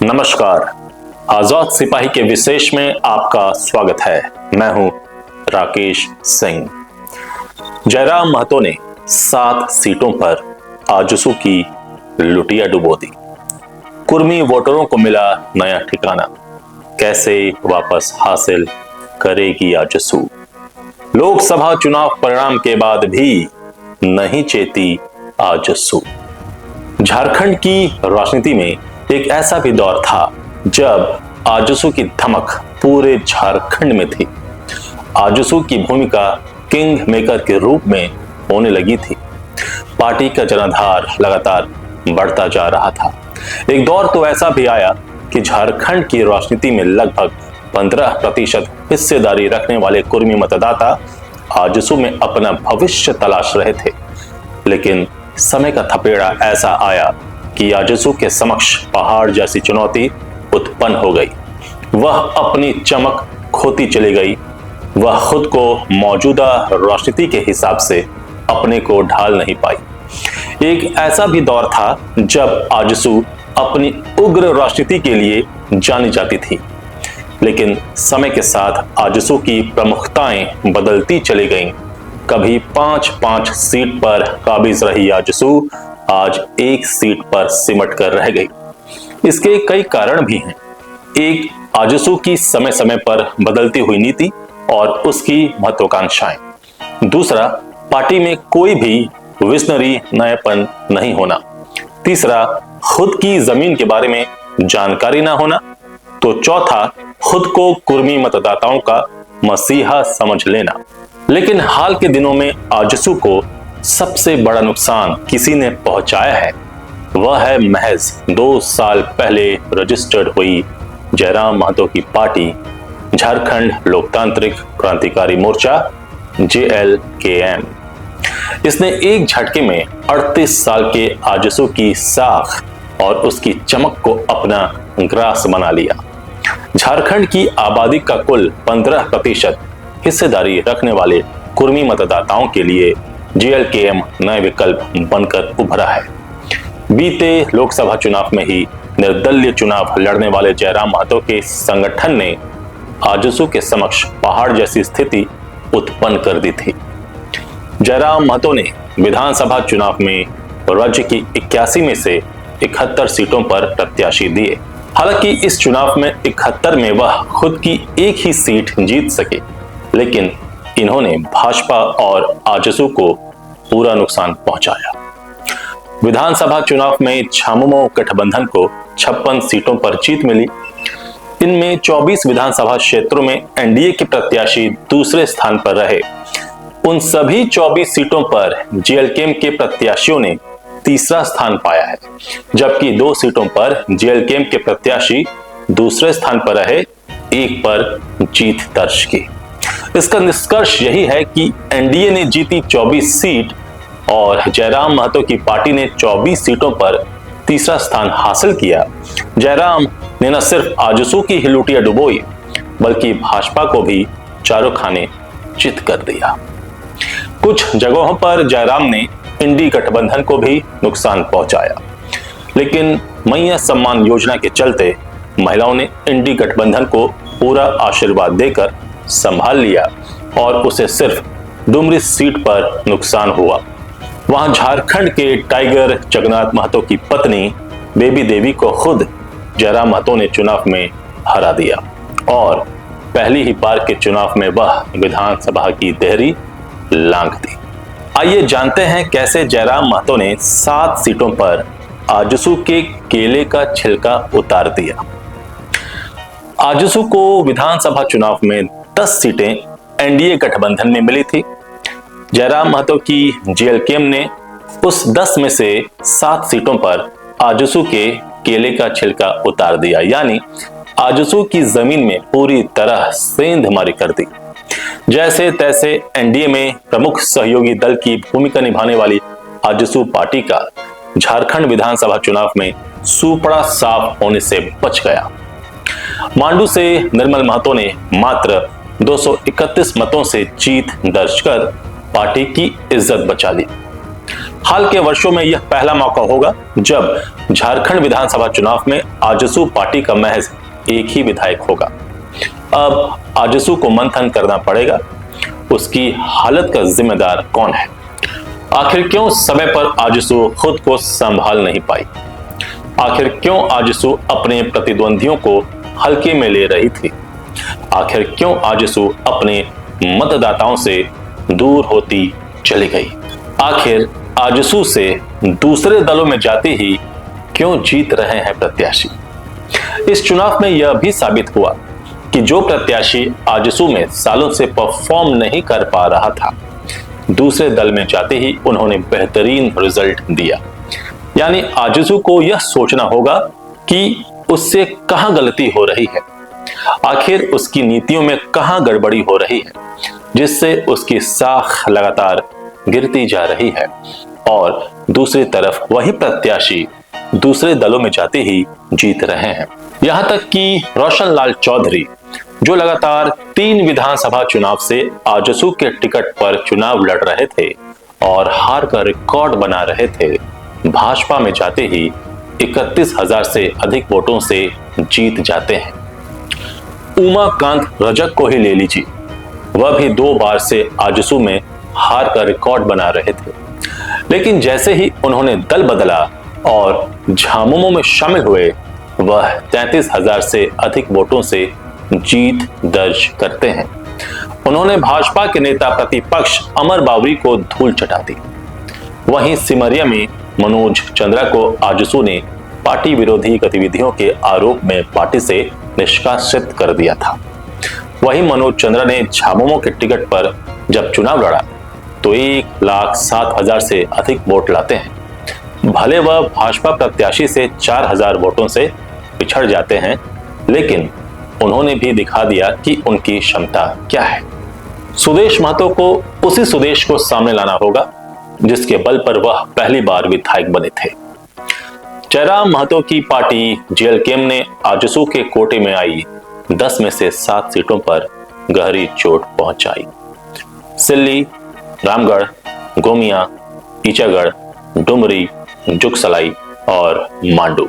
नमस्कार। आजाद सिपाही के विशेष में आपका स्वागत है। मैं हूं राकेश सिंह। जयराम महतो ने 7 सीटों पर आजसू की लुटिया डुबो दी। कुर्मी वोटरों को मिला नया ठिकाना, कैसे वापस हासिल करेगी आजसू। लोकसभा चुनाव परिणाम के बाद भी नहीं चेती आजसू। झारखंड की राजनीति में एक ऐसा भी दौर था जब आजसू की धमक पूरे झारखंड में थी। आजसू की भूमिका किंग मेकर के रूप में होने लगी थी। पार्टी का जनाधार लगातार बढ़ता जा रहा था। एक दौर तो ऐसा भी आया कि झारखंड की राजनीति में लगभग 15% हिस्सेदारी रखने वाले कुर्मी मतदाता आजसू में अपना भविष्य तलाश रहे थे। लेकिन समय का थपेड़ा ऐसा आया कि आजसू के समक्ष पहाड़ जैसी चुनौती उत्पन्न हो गई। वह अपनी चमक खोती चली गई। वह खुद को मौजूदा राजनीति के हिसाब से अपने को ढाल नहीं पाई। एक ऐसा भी दौर था जब आजसू अपनी उग्र राजनीति के लिए जानी जाती थी। लेकिन समय के साथ आजसू की प्रमुखताएं बदलती चली गईं। कभी 5-5 सीट पर काबिज रही आजसू आज 1 सीट पर सिमट कर रह गई। इसके कई कारण भी हैं। एक, आजसू की समय समय पर बदलती हुई नीति और उसकी महत्वाकांक्षाएं। दूसरा, पार्टी में कोई भी विजनरी नयापन नहीं होना। तीसरा, खुद की जमीन के बारे में जानकारी ना होना। तो चौथा, खुद को कुर्मी मतदाताओं का मसीहा समझ लेना। लेकिन हाल के दिनों में आजसू को सबसे बड़ा नुकसान किसी ने पहुंचाया है। वह है महज 2 साल पहले रजिस्टर्ड हुई जयराम महतो की पार्टी झारखंड लोकतांत्रिक क्रांतिकारी मोर्चा JLKM। इसने एक झटके में 38 साल के आजसू की साख और उसकी चमक को अपना ग्रास बना लिया। झारखंड की आबादी का कुल 15% हिस्सेदारी रखने वाले कुर्मी मतदाताओं के लिए JLKM नए विकल्प बनकर उभरा है। बीते लोकसभा चुनाव में ही निर्दलीय चुनाव लड़ने वाले जयराम महतो के संगठन ने आजसू के समक्ष पहाड़ जैसी स्थिति उत्पन्न कर दी थी। जयराम महतो ने विधानसभा चुनाव में राज्य की 81 में से 71 सीटों पर प्रत्याशी दिए। हालांकि इस चुनाव में 71 में वह खुद की एक ही सीट जीत सके, लेकिन इन्होंने भाजपा और आजसू को पूरा नुकसान पहुंचाया। विधानसभा चुनाव में झामुमो गठबंधन को 56 सीटों पर जीत मिली। इनमें 24 विधानसभा क्षेत्रों में एनडीए के प्रत्याशी दूसरे स्थान पर रहे। उन सभी 24 सीटों पर JLKM के प्रत्याशियों ने तीसरा स्थान पाया है, जबकि 2 सीटों पर JLKM के प्रत्याशी दूसरे स्थान पर रहे, एक पर जीत दर्ज की। इसका निष्कर्ष यही है कि एनडीए ने जीती 24 सीट और जयराम महतो की पार्टी ने 24 सीटों पर तीसरा स्थान हासिल किया। जयराम ने न सिर्फ आजसू की ही लुटिया डुबोई, बल्कि भाजपा को भी चारों खाने चित कर दिया। कुछ जगहों पर जयराम ने इंडी गठबंधन को भी नुकसान पहुंचाया। लेकिन मैया सम्मान योजना के चलते महिलाओं ने इंडी गठबंधन को पूरा आशीर्वाद देकर संभाल लिया और उसे सिर्फ डुमरी सीट पर नुकसान हुआ। वहां झारखंड के टाइगर जगन्नाथ महतो की पत्नी बेबी देवी को खुद जयराम महतो ने चुनाव में हरा दिया और पहली ही बार के चुनाव में वह विधानसभा की देहरी लांघ दी। आइए जानते हैं कैसे जयराम महतो ने 7 सीटों पर आजसू के केले का छिलका उतार दिया। आजसू को विधानसभा चुनाव में 10 सीटें एनडीए गठबंधन में मिली थी। जयराम महतो की JLKM ने उस 10 में से 7 सीटों पर आजसू के केले का छिलका उतार दिया, यानी आजसू की जमीन में पूरी तरह सेंधमारी कर दी। जैसे तैसे एनडीए में प्रमुख सहयोगी दल की भूमिका निभाने वाली आजसू पार्टी का झारखंड विधानसभा चुनाव में सुपड़ा साफ होने से बच गया। मांडू से निर्मल महतो ने मात्र 231 मतों से जीत दर्ज कर पार्टी की इज्जत बचा ली। हाल के वर्षों में यह पहला मौका होगा जब झारखंड विधानसभा चुनाव में आजसू पार्टी का महज एक ही विधायक होगा। अब आजसू को मंथन करना पड़ेगा, उसकी हालत का जिम्मेदार कौन है? आखिर क्यों समय पर आजसू खुद को संभाल नहीं पाई? आखिर क्यों आजसू अपने प्रतिद्वंदियों को हल्के में ले रही थी? आखिर क्यों आजसू अपने मतदाताओं से दूर होती चली गई? आखिर आजसू से दूसरे दलों में जाते ही क्यों जीत रहे हैं प्रत्याशी? इस चुनाव में यह भी साबित हुआ कि जो प्रत्याशी आजसू में सालों से परफॉर्म नहीं कर पा रहा था, दूसरे दल में जाते ही उन्होंने बेहतरीन रिजल्ट दिया। यानी आजसू को यह सोचना होगा कि उससे कहां गलती हो रही है, आखिर उसकी नीतियों में कहां गड़बड़ी हो रही है, जिससे उसकी साख लगातार गिरती जा रही है। और दूसरी तरफ वही प्रत्याशी दूसरे दलों में जाते ही जीत रहे हैं। यहां तक कि रोशन लाल चौधरी, जो लगातार 3 विधानसभा चुनाव से आजसू के टिकट पर चुनाव लड़ रहे थे और हार का रिकॉर्ड बना रहे थे, भाजपा में जाते ही 31,000 से अधिक वोटों से जीत जाते हैं। उमाकांत रजक को ही ले लीजिए, वह भी 2 बार से आजसू में हार का रिकॉर्ड बना रहे थे, लेकिन जैसे ही उन्होंने दल बदला और झामुमो में शामिल हुए, वह 33,000 से अधिक वोटों से जीत दर्ज करते हैं। उन्होंने भाजपा के नेता प्रतिपक्ष अमर बावरी को धूल चटा दी। वहीं सिमरिया में मनोज चंद्रा को आजसू ने पार्टी विरोधी गतिविधियों के आरोप में पार्टी से निष्कासित कर दिया था। वहीं मनोज चंद्रा ने झामुमो के टिकट पर जब चुनाव लड़ा तो 1,07,000 से अधिक वोट लाते हैं। भले वह भाजपा प्रत्याशी से 4,000 वोटों से पिछड़ जाते हैं, लेकिन उन्होंने भी दिखा दिया कि उनकी क्षमता क्या है। सुदेश महतो को उसी सुदेश को सामने लाना होगा जिसके बल पर वह पहली बार विधायक बने थे। जयराम महतो की पार्टी जेएलकेएम ने आजसू के कोटे में आई 10 में से 7 सीटों पर गहरी चोट पहुंचाई। सिल्ली, रामगढ़, गोमिया, ईचागढ़, डुमरी, जुगसलाई और मांडू।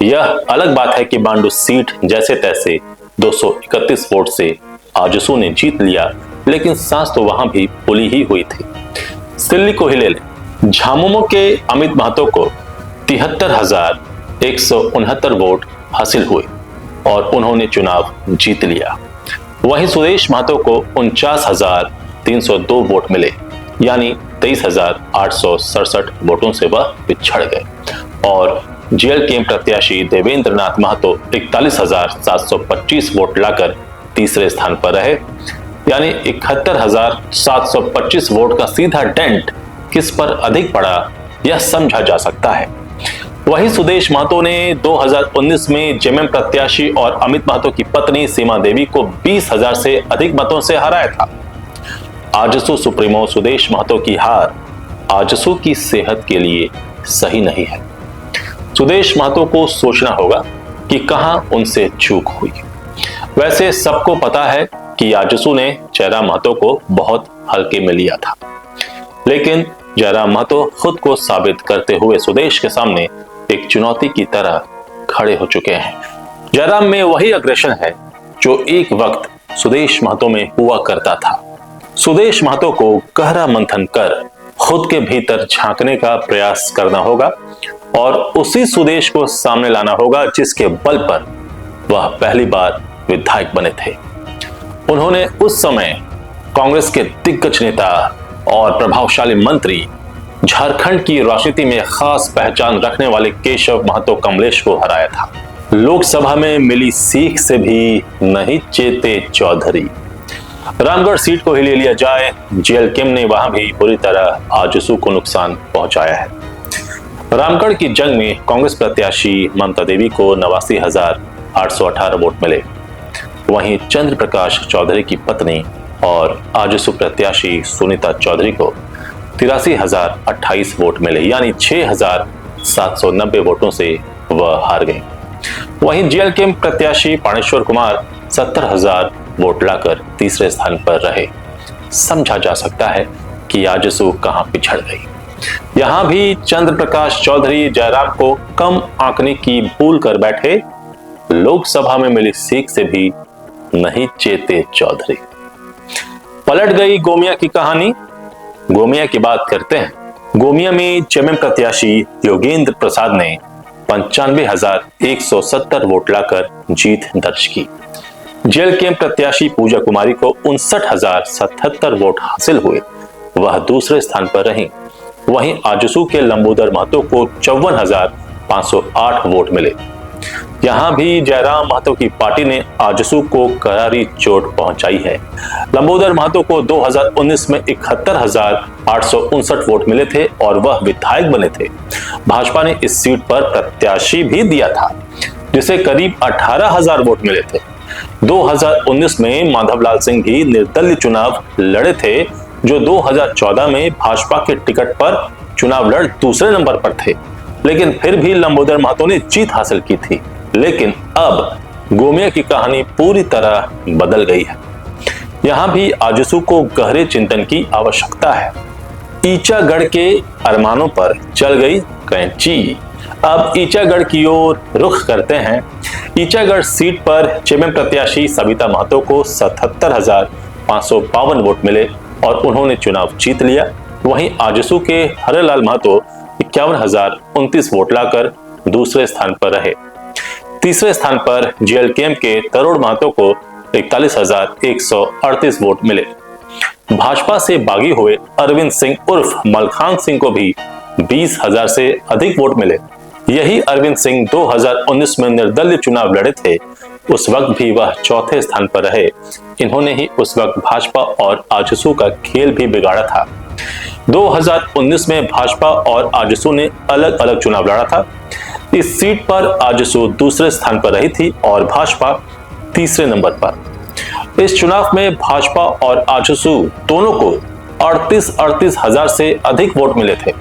यह अलग बात है कि मांडू सीट जैसे तैसे 231 वोट से आजसू ने जीत लिया, लेकिन सांस तो वहां भी फूली ही हुई थी। सिल्ली को ही ले लें, झामुमो के अमित महतो को 73,169 वोट हासिल हुए और उन्होंने चुनाव जीत लिया। वहीं सुदेश महतो को 49,302 वोट मिले, यानी 23,867 वोटों से वह पिछड़ गए। और जेएलकेएम प्रत्याशी देवेंद्र नाथ महतो 41,725 वोट लाकर तीसरे स्थान पर रहे, यानी 71,725 वोट का सीधा डेंट किस पर अधिक पड़ा, यह समझा जा सकता है। वहीं सुदेश महतो ने 2019 में जेएमएम प्रत्याशी और अमित महतो की पत्नी सीमा देवी को 20,000 से अधिक मतों से हराया था। आजसू सुप्रीमो सुदेश महतो की हार आजसू की सेहत के लिए सही नहीं है। सुदेश महतो को सोचना होगा कि कहां उनसे चूक हुई। वैसे सबको पता है कि आजसू ने जयराम महतो को बहुत हल्के में लिया था, लेकिन जयराम महतो खुद को साबित करते हुए सुदेश के सामने एक चुनौती की तरह खड़े हो चुके हैं। जयराम में वही अग्रेशन है जो एक वक्त सुदेश महतो में हुआ करता था। सुदेश महतो को गहरा मंथन कर खुद के भीतर झांकने का प्रयास करना होगा और उसी सुदेश को सामने लाना होगा जिसके बल पर वह पहली बार विधायक बने थे। उन्होंने उस समय कांग्रेस के दिग्गज नेता और प्रभावशाली मंत्री, झारखंड की राजनीति में खास पहचान रखने वाले केशव महतो कमलेश को हराया था। लोकसभा में मिली सीख से भी नहीं चेते चौधरी। रामगढ़ सीट को ही ले लिया जाए, जेएलकेएम ने वहां भी बुरी तरह आजसू को नुकसान पहुंचाया है। रामगढ़ की जंग में कांग्रेस प्रत्याशी ममता देवी को 89,818 वोट मिले। वहीं चंद्र प्रकाश चौधरी की पत्नी और आजसू प्रत्याशी सुनीता चौधरी को 83,028 वोट मिले, यानी 6,790 वोटों से वह हार गई। वहीं जेएलकेएम प्रत्याशी पाणेश्वर कुमार 70,000 वोट लाकर तीसरे स्थान पर रहे। समझा जा सकता है कि आजसू कहां पिछड़ गई। यहां भी चंद्र प्रकाश चौधरी जयराम को कम आंकने की भूल कर बैठे। लोकसभा में मिली सीख से भी नहीं चेते चौधरी। पलट गई गोमिया की कहानी। गोमिया की बात करते हैं। गोमिया में जेएमएम प्रत्याशी योगेंद्र प्रसाद ने 95,170 वोट लाकर जीत दर्ज की। जेएलकेएम प्रत्याशी पूजा कुमारी को 59,077 वोट हासिल हुए, वह दूसरे स्थान पर रहीं। वहीं आजसू के लंबोदर महतो को 54,508 वोट मिले। यहां भी जयराम महतो की पार्टी ने आजसू को करारी चोट पहुंचाई है। लंबोदर महतो को 2019 में 71,859 वोट मिले थे और वह विधायक बने थे। भाजपा ने इस सीट पर प्रत्याशी भी दिया था, जिसे करीब 18,000 वोट मिले थे। 2019 में माधवलाल सिंह भी निर्दलीय चुनाव लड़े थे, जो 2014 में भाजपा के टिकट पर चुनाव लड़ दूसरे नंबर पर थे, लेकिन फिर भी लंबोदर महतो ने जीत हासिल की थी। लेकिन अब गोमिया की कहानी पूरी तरह बदल गई है। यहां भी आजसू को गहरे चिंतन की आवश्यकता है। ईचागढ़ के अरमानों पर चल गई कैंची। अब ईचागढ़ की ओर रुख करते हैं। ईचागढ़ सीट पर जेएमएम प्रत्याशी सविता महतो को 77,552 वोट मिले और उन्होंने चुनाव जीत लिया। वहीं आजसू के हरेलाल महतो 51,029 वोट लाकर दूसरे स्थान पर रहे। तीसरे स्थान पर जेएलकेएम के तरुण महतो को 41,138 वोट मिले। भाजपा से बागी हुए अरविंद सिंह उर्फ मलखान सिंह को भी 20,000 से अधिक वोट मिले। यही अरविंद सिंह 2019 में निर्दलीय चुनाव लड़े थे। उस वक्त भी वह चौथे स्थान पर रहे। इन्होंने ही उस वक्त भाजपा और आजसू का खेल भी बिगाड़ा था। 2019 में भाजपा और आजसू ने अलग अलग चुनाव लड़ा था। इस सीट पर आजसू दूसरे स्थान पर रही थी और भाजपा तीसरे नंबर पर। इस चुनाव में भाजपा और आजसू दोनों को 38 हजार से अधिक वोट मिले थे,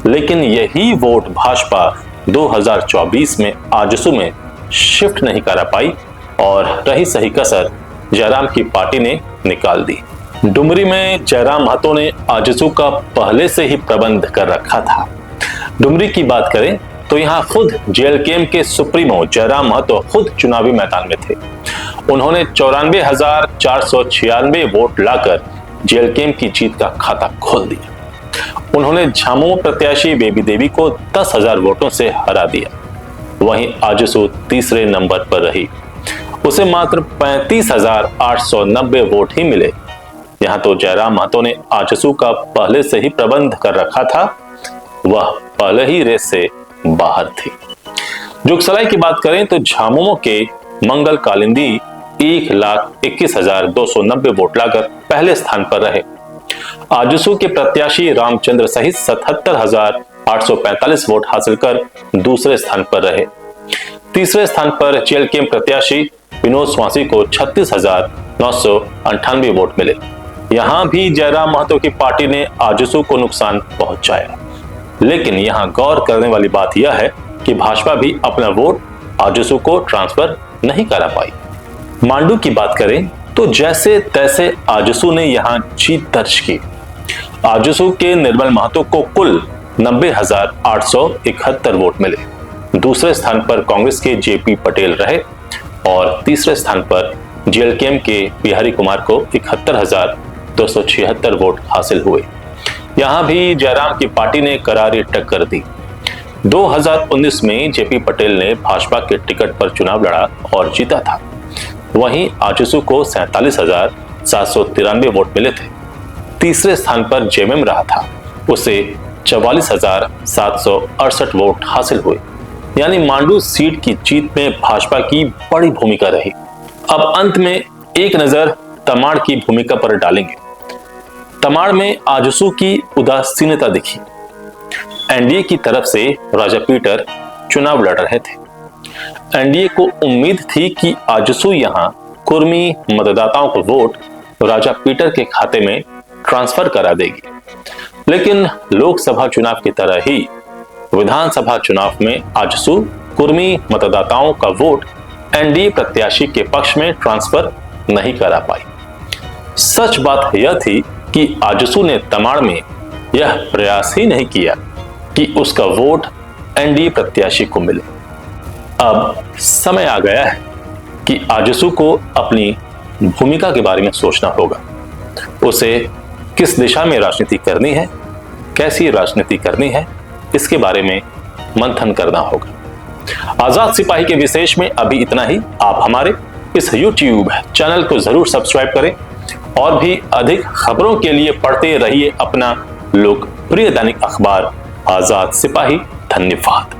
लेकिन यही वोट भाजपा 2024 में आजसू में शिफ्ट नहीं करा पाई और रही सही कसर जयराम की पार्टी ने निकाल दी। डुमरी में जयराम महतो ने आजसू का पहले से ही प्रबंध कर रखा था। डुमरी की बात करें तो यहाँ खुद जेएलकेएम के सुप्रीमो जयराम महतो खुद चुनावी मैदान में थे। उन्होंने 94,496 वोट लाकर जेएलकेएम की जीत का खाता खोल दिया। उन्होंने झामुमो प्रत्याशी बेबी देवी को 10,000 वोटों से हरा दिया। वहीं आजसू तीसरे नंबर पर रही, उसे मात्र 35,890 वोट ही मिले। यहाँ तो जयराम महतो ने आजसू का पहले से ही प्रबंध कर रखा था, वह पहले ही रेस से बाहर थी। जुगसलाई की बात करें तो झामुमो के मंगल कालिंदी 1,21,290 वोट लाकर पहले स्थान पर रहे। आजसू के प्रत्याशी रामचंद्र सहित 77,845 वोट हासिल कर दूसरे स्थान पर रहे। तीसरे स्थान पर जेएलकेएम प्रत्याशी विनोद स्वासी को 36,998 वोट मिले। यहां भी जयराम महतो की पार्टी ने आजसू को नुकसान पहुंचाया, लेकिन यहां गौर करने वाली बात यह है कि भाजपा भी अपना वोट आजसू को ट्रांसफर नहीं करा पाई। मांडू की बात करें तो जैसे तैसे आजसू ने यहां जीत दर्ज की। आजसू के निर्मल महतो को कुल 90,871 वोट मिले। दूसरे स्थान पर कांग्रेस के जेपी पटेल रहे और तीसरे स्थान पर जेएलकेएम के बिहारी कुमार को 71,276 वोट हासिल हुए। यहां भी जयराम की पार्टी ने करारी टक्कर दी। 2019 में जेपी पटेल ने भाजपा के टिकट पर चुनाव लड़ा और जीता था। वहीं आजसू को 47,793 वोट मिले थे। तीसरे स्थान पर जेएमएम रहा था, उसे 44,768 वोट हासिल हुए। यानी मांडू सीट की जीत में भाजपा की बड़ी भूमिका रही। अब अंत में एक नजर तमाड़ की भूमिका पर डालेंगे। तमाड़ में आजसू की उदासीनता दिखी। एनडीए की तरफ से राजा पीटर चुनाव लड़ रहे थे। एनडीए को उम्मीद थी कि आजसू यहां कुर्मी मतदाताओं को वोट राजा पीटर के खाते में ट्रांसफर करा देगी, लेकिन लोकसभा चुनाव की तरह ही विधानसभा चुनाव में आजसू कुर्मी मतदाताओं का वोट एनडीए प्रत्याशी के पक्ष में ट्रांसफर नहीं करा पाई। सच बात यह थी कि आजसू ने तमाड़ में यह प्रयास ही नहीं किया कि उसका वोट एनडीए प्रत्याशी को मिले। अब समय आ गया है कि आजसू को अपनी भूमिका के बारे में सोचना होगा। उसे किस दिशा में राजनीति करनी है, कैसी राजनीति करनी है, इसके बारे में मंथन करना होगा। आजाद सिपाही के विशेष में अभी इतना ही। आप हमारे इस YouTube चैनल को जरूर सब्सक्राइब करें और भी अधिक खबरों के लिए पढ़ते रहिए अपना लोकप्रिय दैनिक अखबार आजाद सिपाही। धन्यवाद।